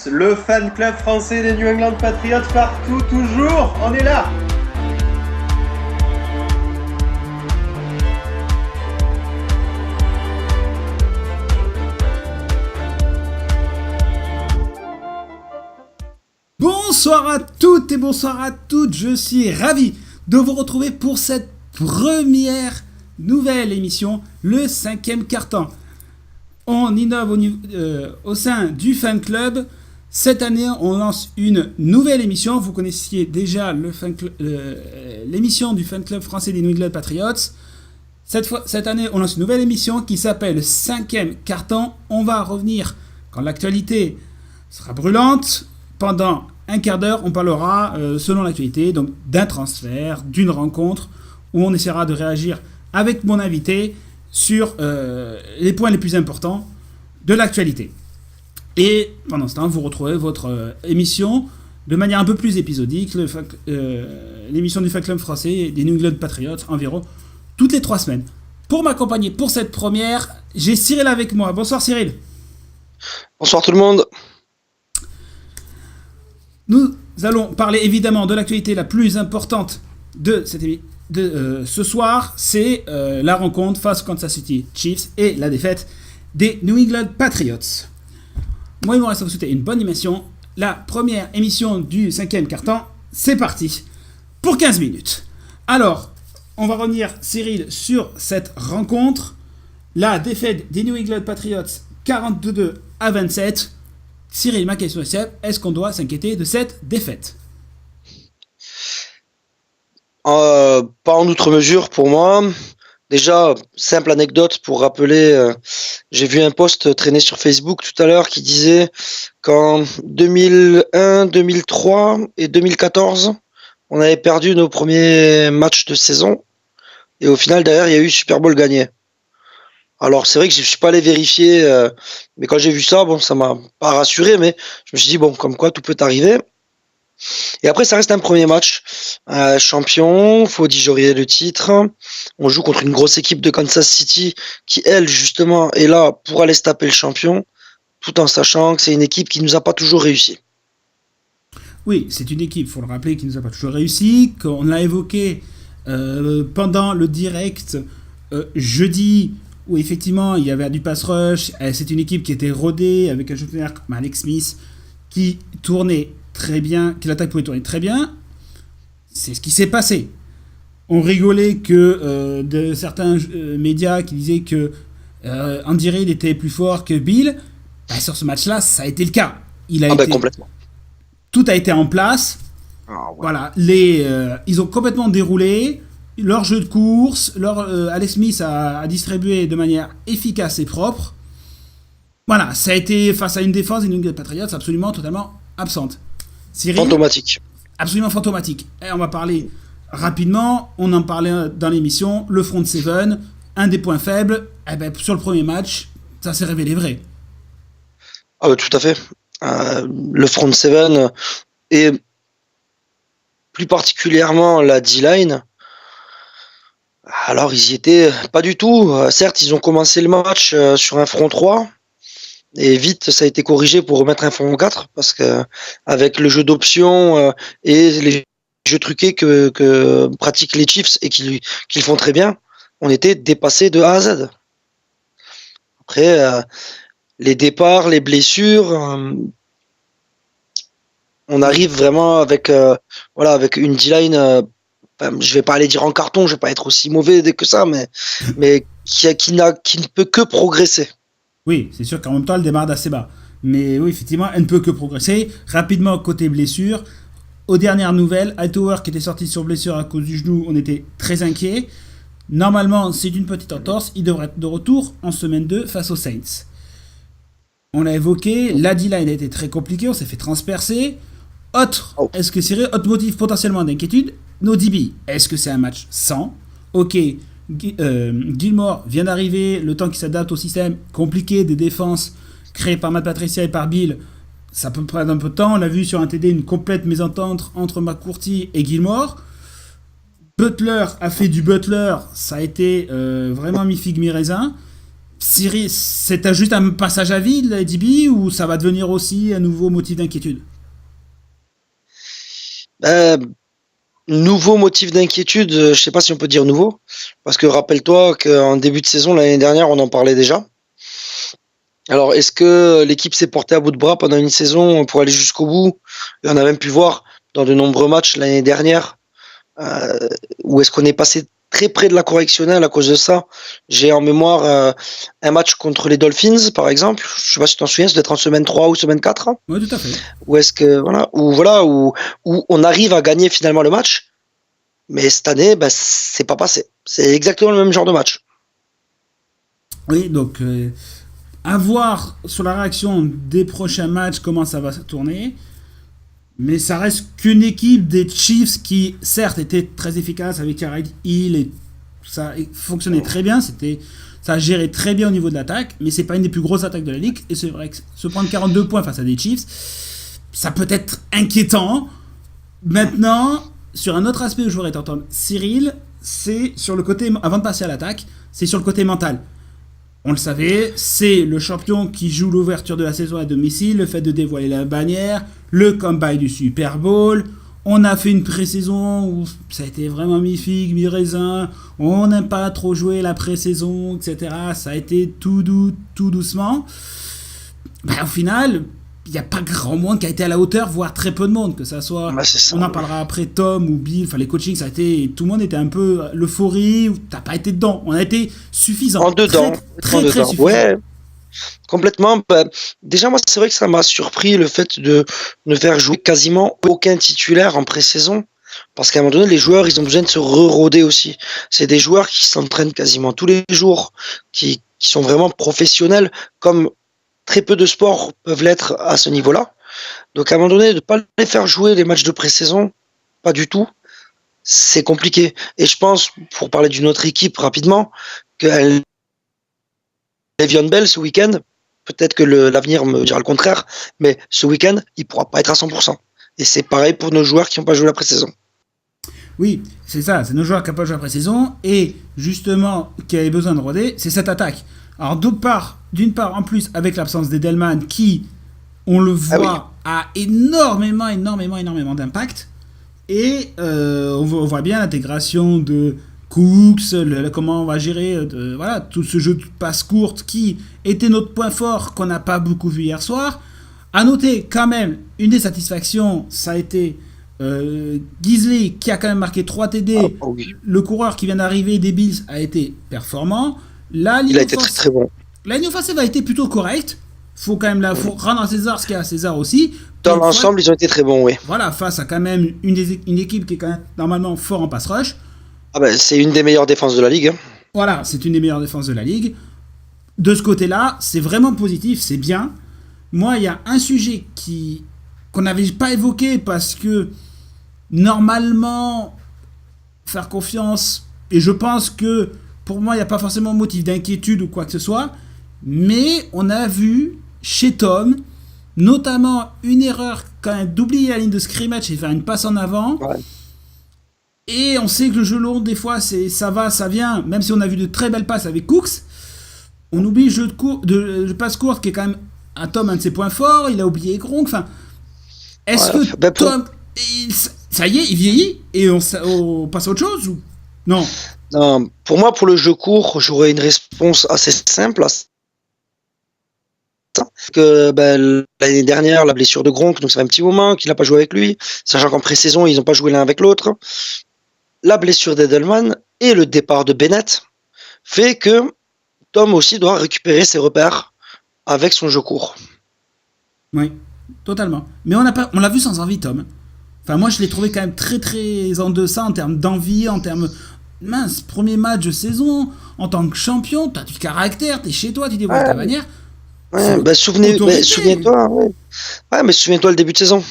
Le fan club français des New England Patriots partout, toujours, on est là. Bonsoir à toutes et bonsoir à toutes, je suis ravi de vous retrouver pour cette première nouvelle émission, le 5e quart-temps. On innove au sein du fan club. Cette année, on lance une nouvelle émission. Vous connaissiez déjà l'émission du fan club français des New England Patriots. Cette année, on lance une nouvelle émission qui s'appelle 5e quart-temps. On va revenir quand l'actualité sera brûlante. Pendant un quart d'heure, on parlera, selon l'actualité, donc d'un transfert, d'une rencontre, où on essaiera de réagir avec mon invité sur les points les plus importants de l'actualité. Et pendant ce temps, vous retrouvez votre émission de manière un peu plus épisodique, l'émission du fan club français des New England Patriots, environ toutes les 3 semaines. Pour m'accompagner pour cette première, j'ai Cyril avec moi. Bonsoir Cyril. Bonsoir tout le monde. Nous allons parler évidemment de l'actualité la plus importante de ce soir, c'est la rencontre face aux Kansas City Chiefs et la défaite des New England Patriots. Moi, il me reste à vous souhaiter une bonne émission. La première émission du 5e quart-temps, c'est parti pour 15 minutes. Alors, on va revenir, Cyril, sur cette rencontre. La défaite des New England Patriots 42-27. Cyril, ma question est simple, est-ce qu'on doit s'inquiéter de cette défaite ? Pas en outre mesure pour moi. Déjà, simple anecdote pour rappeler, j'ai vu un post traîner sur Facebook tout à l'heure qui disait qu'en 2001, 2003 et 2014, on avait perdu nos premiers matchs de saison et au final derrière il y a eu Super Bowl gagné. Alors c'est vrai que je suis pas allé vérifier, mais quand j'ai vu ça, bon, ça m'a pas rassuré, mais je me suis dit bon, comme quoi tout peut arriver. Et après ça reste un premier match, champion, faut digérer le titre. On joue contre une grosse équipe de Kansas City qui elle justement est là pour aller se taper le champion, tout en sachant que c'est une équipe qui nous a pas toujours réussi. Oui, c'est une équipe, faut le rappeler, qui nous a pas toujours réussi, qu'on l'a évoqué pendant le direct jeudi. Où effectivement il y avait du pass rush, c'est une équipe qui était rodée avec un joueur comme Alex Smith qui tournait très bien, qui l'attaque pouvait tourner très bien. C'est ce qui s'est passé. On rigolait que de certains médias qui disaient que Andy Reid était plus fort que Bill. Bah, sur ce match-là, ça a été le cas. Complètement. Tout a été en place. Ouais. Voilà, ils ont complètement déroulé. Leur jeu de course, Alex Smith a distribué de manière efficace et propre. Voilà, ça a été face à une défense des New England Patriots absolument, totalement absente. Cyril, fantomatique. Absolument fantomatique. Et on va parler rapidement, on en parlait dans l'émission, le front seven, un des points faibles, sur le premier match, ça s'est révélé vrai. Ah bah, tout à fait. Le front seven et plus particulièrement la D-line. Alors, ils y étaient pas du tout. Certes, ils ont commencé le match sur un front 3 et vite, ça a été corrigé pour remettre un front 4 parce que avec le jeu d'options et les jeux truqués que pratiquent les Chiefs et qu'ils font très bien, on était dépassés de A à Z. Après, les départs, les blessures, on arrive vraiment avec une D-line. Je vais pas aller dire en carton, je vais pas être aussi mauvais que ça, mais qui ne peut que progresser. Oui, c'est sûr qu'en même temps, elle démarre d'assez bas. Mais oui, effectivement, elle ne peut que progresser. Rapidement, côté blessure, aux dernières nouvelles, Hightower qui était sorti sur blessure à cause du genou, on était très inquiets. Normalement, c'est une petite entorse, il devrait être de retour en semaine 2 face aux Saints. On l'a évoqué, la D-line a été très compliquée, on s'est fait transpercer. Autre motif potentiellement d'inquiétude, nos DB, est-ce que c'est un match sans ? Ok, Gilmore vient d'arriver, le temps qu'il s'adapte au système compliqué des défenses créées par Matt Patricia et par Bill, ça peut prendre un peu de temps. On a vu sur un TD une complète mésentente entre McCourty et Gilmore. Butler a fait du Butler, ça a été vraiment mi-figue mi-raisin. Cyril, c'est juste un passage à vide, la DB, ou ça va devenir aussi un nouveau motif d'inquiétude? Euh, Nouveau motif d'inquiétude, je sais pas si on peut dire nouveau, parce que rappelle-toi qu'en début de saison l'année dernière, on en parlait déjà. Alors, est-ce que l'équipe s'est portée à bout de bras pendant une saison pour aller jusqu'au bout? Et on a même pu voir dans de nombreux matchs l'année dernière, euh, où est-ce qu'on est passé très près de la correctionnelle à cause de ça. J'ai en mémoire un match contre les Dolphins, par exemple. Je sais pas si tu t'en souviens, c'est d'être en semaine 3 ou semaine 4. Oui, tout à fait. Où est-ce que où on arrive à gagner finalement le match, mais cette année, ben, c'est pas passé. C'est exactement le même genre de match. Oui, donc à voir sur la réaction des prochains matchs comment ça va se tourner. Mais ça reste qu'une équipe des Chiefs qui, certes, était très efficace avec Tyreek Hill et ça fonctionnait très bien. Ça gérait très bien au niveau de l'attaque, mais c'est pas une des plus grosses attaques de la ligue. Et c'est vrai que se prendre 42 points face à des Chiefs, ça peut être inquiétant. Maintenant, sur un autre aspect où je voudrais t'entendre, Cyril, c'est sur le côté, avant de passer à l'attaque, c'est sur le côté mental. On le savait, c'est le champion qui joue l'ouverture de la saison à domicile, le fait de dévoiler la bannière, le comeback du Super Bowl. On a fait une pré-saison où ça a été vraiment mi-figue, mi-raisin. On n'aime pas trop jouer la pré-saison, etc. Ça a été tout doux, tout doucement. Au final, il n'y a pas grand monde qui a été à la hauteur, voire très peu de monde, que ça soit, on en parlera après, Tom ou Bill, enfin les coachings, ça a été, tout le monde était un peu l'euphorie, t'as pas été dedans, on a été suffisant, En dedans, très suffisant. Ouais, complètement. Bah, déjà, moi, c'est vrai que ça m'a surpris le fait de ne faire jouer quasiment aucun titulaire en pré-saison. Parce qu'à un moment donné, les joueurs, ils ont besoin de se re-roder aussi. C'est des joueurs qui s'entraînent quasiment tous les jours, qui sont vraiment professionnels, comme très peu de sports peuvent l'être à ce niveau-là. Donc à un moment donné, de ne pas les faire jouer les matchs de pré-saison, pas du tout, c'est compliqué. Et je pense, pour parler d'une autre équipe rapidement, que Le'Veon Bell ce week-end, peut-être que l'avenir me dira le contraire, mais ce week-end, il ne pourra pas être à 100%. Et c'est pareil pour nos joueurs qui n'ont pas joué la pré-saison. Oui, c'est ça, c'est nos joueurs qui n'ont pas joué la pré-saison, et justement, qui avaient besoin de roder, c'est cette attaque. Alors d'une part, en plus, avec l'absence d'Edelman, qui, on le voit, a énormément d'impact. Et on voit bien l'intégration de Cooks, comment on va gérer voilà, tout ce jeu de passe courte qui était notre point fort, qu'on n'a pas beaucoup vu hier soir. À noter quand même, une des satisfactions, ça a été Gisley qui a quand même marqué 3 TD. Oui. Le coureur qui vient d'arriver des Bills a été performant. Il a été très très bon. La ligne offensive a été plutôt correcte. Faut quand même faut rendre à César ce qu'il y a à César aussi. Dans l'ensemble, ils ont été très bons, oui. Voilà, face à quand même une équipe qui est quand même normalement fort en pass rush. Ah ben, c'est une des meilleures défenses de la ligue. Voilà, c'est une des meilleures défenses de la ligue. De ce côté-là, c'est vraiment positif, c'est bien. Moi, il y a un sujet qu'on n'avait pas évoqué parce que normalement, faire confiance, et je pense que pour moi, il n'y a pas forcément motif d'inquiétude ou quoi que ce soit, mais on a vu chez Tom, notamment une erreur quand même d'oublier la ligne de scrimmage et faire une passe en avant. Ouais. Et on sait que le jeu long, des fois, ça va, ça vient, même si on a vu de très belles passes avec Cooks, on oublie le jeu de passe courte qui est quand même un Tom, un de ses points forts, il a oublié Gronk, enfin, est-ce que Tom, ça y est, il vieillit et on passe à autre chose ou non? Non, pour moi, pour le jeu court, j'aurais une réponse assez simple. Que l'année dernière, la blessure de Gronk, donc ça fait un petit moment qu'il n'a pas joué avec lui, sachant qu'en pré-saison, ils n'ont pas joué l'un avec l'autre. La blessure d'Edelman et le départ de Bennett fait que Tom aussi doit récupérer ses repères avec son jeu court. Oui, totalement. Mais on l'a vu sans envie, Tom. Enfin, moi, je l'ai trouvé quand même très, très en deçà en termes d'envie, en termes... Mince, premier match de saison, en tant que champion, t'as du caractère, t'es chez toi, tu dévoiles ta bannière. Ouais, souviens-toi. Ouais, mais souviens-toi le début de saison.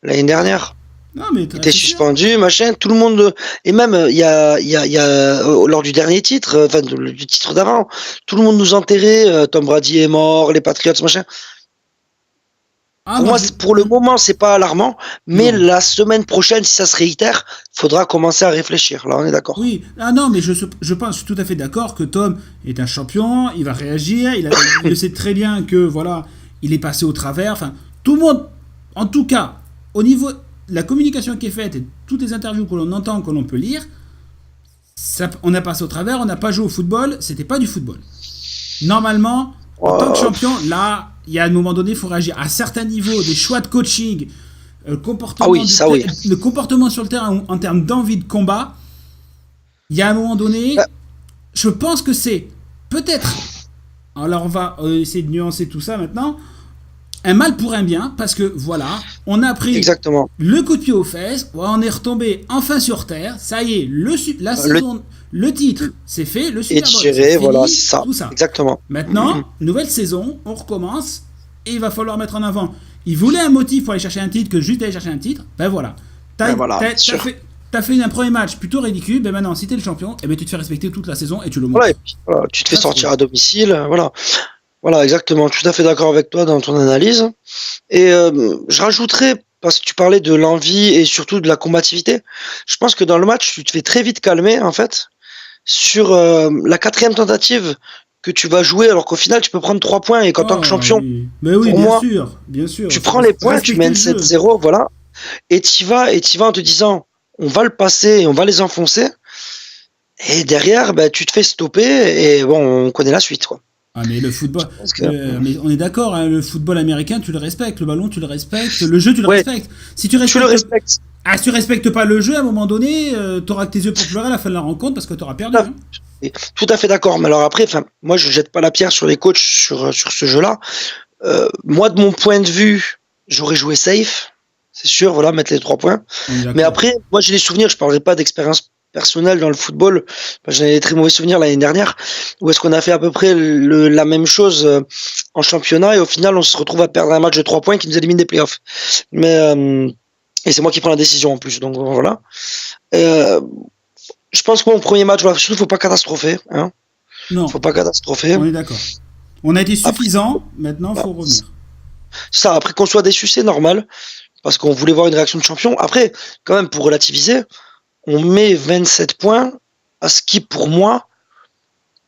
L'année dernière. Non, mais il était suspendu, machin, tout le monde... Et même, il y a lors du dernier titre, enfin, du titre d'avant, tout le monde nous enterrait, Tom Brady est mort, les Patriots, machin. Ah, Pour moi, moi, pour le moment, c'est pas alarmant, mais Non. la semaine prochaine, si ça se réitère, faudra commencer à réfléchir. Là, on est d'accord. Oui, ah non, mais je pense, je suis tout à fait d'accord que Tom est un champion, il va réagir, il le sait très bien que, voilà, il est passé au travers, enfin, tout le monde, en tout cas, au niveau de la communication qui est faite et toutes les interviews que l'on entend, que l'on peut lire, on a passé au travers, on n'a pas joué au football, c'était pas du football. Normalement, en tant que champion, là, il y a un moment donné, il faut réagir. À certains niveaux, des choix de coaching, Ah oui, ça oui. le comportement sur le terrain en termes d'envie de combat, il y a un moment donné, je pense que c'est peut-être, alors on va essayer de nuancer tout ça maintenant, un mal pour un bien, parce que voilà, on a pris Exactement. le coup de pied aux fesses, on est retombé enfin sur terre, ça y est, la saison, le titre, c'est fait, le Super Bowl, Étiré, c'est fini, voilà, c'est ça. tout ça. Exactement. Maintenant, nouvelle saison, on recommence, et il va falloir mettre en avant. Il voulait un motif pour aller chercher un titre que juste aller chercher un titre, ben voilà. T'as fait un premier match plutôt ridicule, ben maintenant, si t'es le champion, eh ben tu te fais respecter toute la saison et tu le montres. Voilà, et puis, voilà, tu te fais sortir à domicile, voilà. Voilà, exactement. Tout à fait d'accord avec toi dans ton analyse. Et je rajouterais, parce que tu parlais de l'envie et surtout de la combativité, je pense que dans le match, tu te fais très vite calmer, en fait, sur la 4e tentative que tu vas jouer, alors qu'au final, tu peux prendre 3 points et qu'en tant que champion, Oui. Mais oui, pour bien moi, sûr, bien sûr. tu prends les points, tu mènes 7-0, voilà, et tu vas en te disant, on va le passer et on va les enfoncer. Et derrière, bah, tu te fais stopper et bon, on connaît la suite, quoi. Ah mais le football, Que... mais on est d'accord, hein, le football américain tu le respectes, le ballon tu le respectes, le jeu tu le Ouais, respectes. Si tu tu le respectes. Ah, si tu respectes pas le jeu, à un moment donné, t'auras que tes yeux pour pleurer à la fin de la rencontre parce que t'auras perdu. Hein. Tout à fait d'accord. Mais alors après, moi je jette pas la pierre sur les coachs sur ce jeu-là. Moi de mon point de vue, j'aurais joué safe, c'est sûr, voilà, mettre les 3 points. Mais après, moi j'ai des souvenirs, je parlerai pas d'expérience personnelle dans le football, j'en ai des très mauvais souvenirs l'année dernière, où est-ce qu'on a fait à peu près la même chose en championnat et au final on se retrouve à perdre un match de 3 points qui nous élimine des playoffs. Mais et c'est moi qui prends la décision en plus, donc voilà. Je pense que mon premier match, voilà, surtout faut pas catastropher, hein. Non. Faut pas catastropher. On est d'accord. On a été suffisant, maintenant faut revenir. Ça, après qu'on soit déçu, c'est normal, parce qu'on voulait voir une réaction de champion. Après, quand même, pour relativiser, on met 27 points à ce qui, pour moi,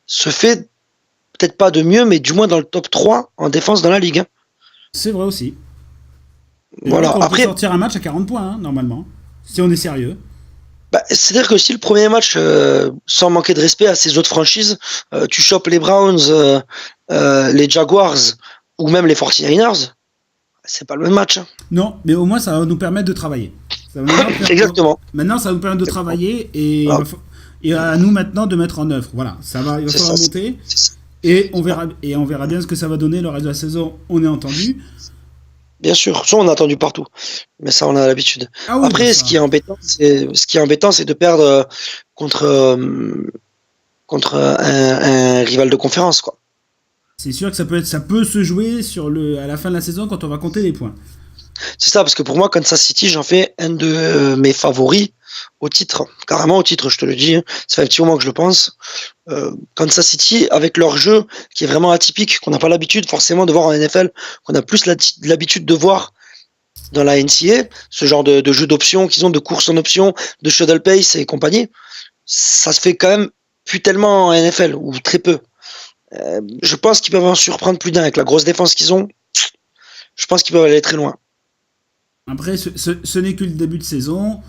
se fait peut-être pas de mieux, mais du moins dans le top 3 en défense dans la Ligue. Hein. C'est vrai aussi. Et voilà. donc, on après, peut sortir un match à 40 points, hein, normalement, si on est sérieux. Bah, c'est-à-dire que si le premier match, sans manquer de respect à ces autres franchises, tu chopes les Browns, les Jaguars ou même les 49ers, c'est pas le même match. Hein. Non, mais au moins ça va nous permettre de travailler. Exactement. Maintenant, ça va nous permettre de travailler et à nous maintenant de mettre en œuvre. Voilà, il va falloir monter et on verra bien ce que ça va donner le reste de la saison. On est entendu. Bien sûr, ça on a attendu partout, mais ça on a l'habitude. Ah oui, après, ce qui est embêtant, c'est de perdre contre un rival de conférence, quoi. C'est sûr que ça peut se jouer à la fin de la saison quand on va compter les points. C'est ça, parce que pour moi, Kansas City, j'en fais un de mes favoris au titre, carrément au titre, je te le dis. Hein. Ça fait un petit moment que je le pense. Kansas City, avec leur jeu qui est vraiment atypique, qu'on n'a pas l'habitude forcément de voir en NFL, qu'on a plus l'habitude de voir dans la NCAA, ce genre de jeu d'options qu'ils ont, de course en option, de shuttle pace et compagnie, ça se fait quand même plus tellement en NFL, ou très peu. Je pense qu'ils peuvent en surprendre plus d'un avec la grosse défense qu'ils ont. Je pense qu'ils peuvent aller très loin. Après, ce n'est que le début de saison.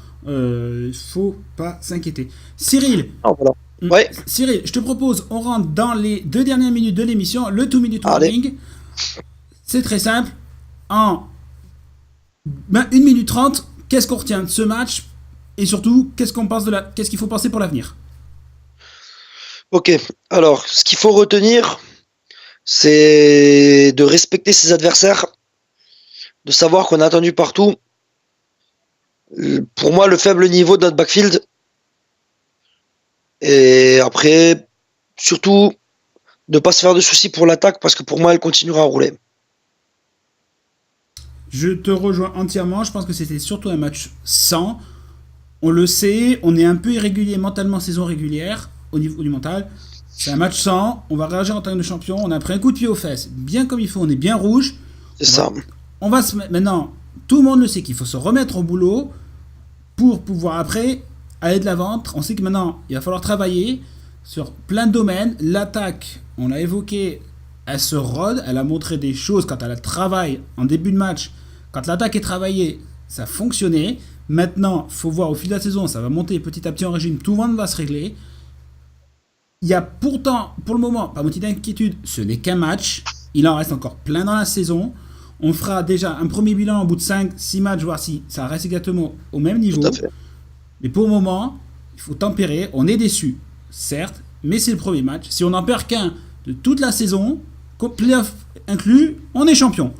Faut pas s'inquiéter. Cyril. Oh, voilà. Ouais. Cyril, je te propose, on rentre dans les 2 dernières minutes de l'émission, le 2-minute warning. C'est très simple. En 1 minute 30, qu'est-ce qu'on retient de ce match et surtout, qu'est-ce qu'il faut penser pour l'avenir? Ok, alors ce qu'il faut retenir, c'est de respecter ses adversaires, de savoir qu'on a attendu partout. Pour moi, le faible niveau de notre backfield. Et après, surtout, ne pas se faire de soucis pour l'attaque parce que pour moi, elle continuera à rouler. Je te rejoins entièrement. Je pense que c'était surtout un match sans. On le sait, on est un peu irrégulier mentalement saison régulière au niveau du mental. C'est un match sans. On va réagir en tant que champion. On a pris un coup de pied aux fesses. Bien comme il faut. On est bien rouge. C'est ça. On va se mettre maintenant, tout le monde le sait qu'il faut se remettre au boulot pour pouvoir après aller de l'avant. On sait que maintenant, il va falloir travailler sur plein de domaines. L'attaque, on l'a évoqué, elle se rôde, elle a montré des choses quand elle travaille en début de match. Quand l'attaque est travaillée, ça fonctionnait. Maintenant, il faut voir au fil de la saison, ça va monter petit à petit en régime, tout le monde va se régler. Il y a pourtant, pour le moment, pas motif d'inquiétude, ce n'est qu'un match. Il en reste encore plein dans la saison. On fera déjà un premier bilan au bout de 5-6 matchs, voir si ça reste exactement au même niveau. Tout à fait. Mais pour le moment, il faut tempérer. On est déçu, certes, mais c'est le premier match. Si on n'en perd qu'un de toute la saison, playoff inclus, on est champion.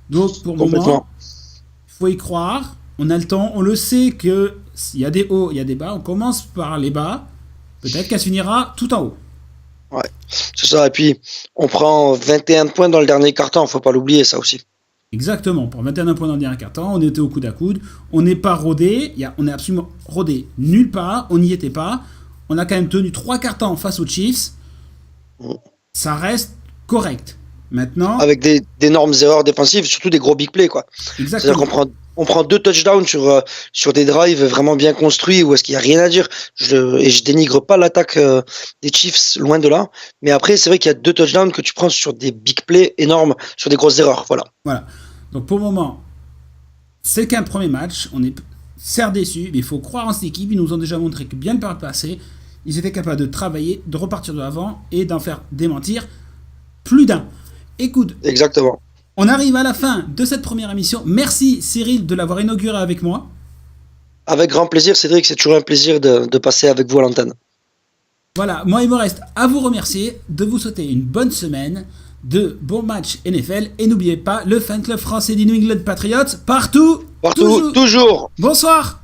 Donc pour le moment, il faut y croire. On a le temps, on le sait qu'il y a des hauts, il y a des bas. On commence par les bas. Peut-être qu'elle finira tout en haut. Ouais, c'est ça. Et puis, on prend 21 points dans le dernier quart-temps. Faut pas l'oublier, ça aussi. Exactement. Pour 21 points dans le dernier quart-temps, on était au coude à coude. On n'est pas rodé. On est absolument rodé nulle part. On n'y était pas. On a quand même tenu 3 quart-temps face aux Chiefs. Ça reste correct. Maintenant... Avec d'énormes erreurs défensives, surtout des gros big plays, quoi. Exactement. C'est-à-dire qu'on prend 2 touchdowns sur des drives vraiment bien construits où est-ce qu'il n'y a rien à dire. Je dénigre pas l'attaque des Chiefs, loin de là. Mais après, c'est vrai qu'il y a 2 touchdowns que tu prends sur des big plays énormes, sur des grosses erreurs. Voilà. Donc pour le moment, c'est qu'un premier match. On est certes déçus, mais il faut croire en cette équipe. Ils nous ont déjà montré que bien par le passé, ils étaient capables de travailler, de repartir de l'avant et d'en faire démentir plus d'un. Écoute. Exactement. On arrive à la fin de cette première émission. Merci Cyril de l'avoir inauguré avec moi. Avec grand plaisir, Cédric, c'est toujours un plaisir de passer avec vous à l'antenne. Voilà, moi il me reste à vous remercier, de vous souhaiter une bonne semaine, de bons matchs NFL et n'oubliez pas le fan club français des New England Patriots, partout, toujours. Bonsoir.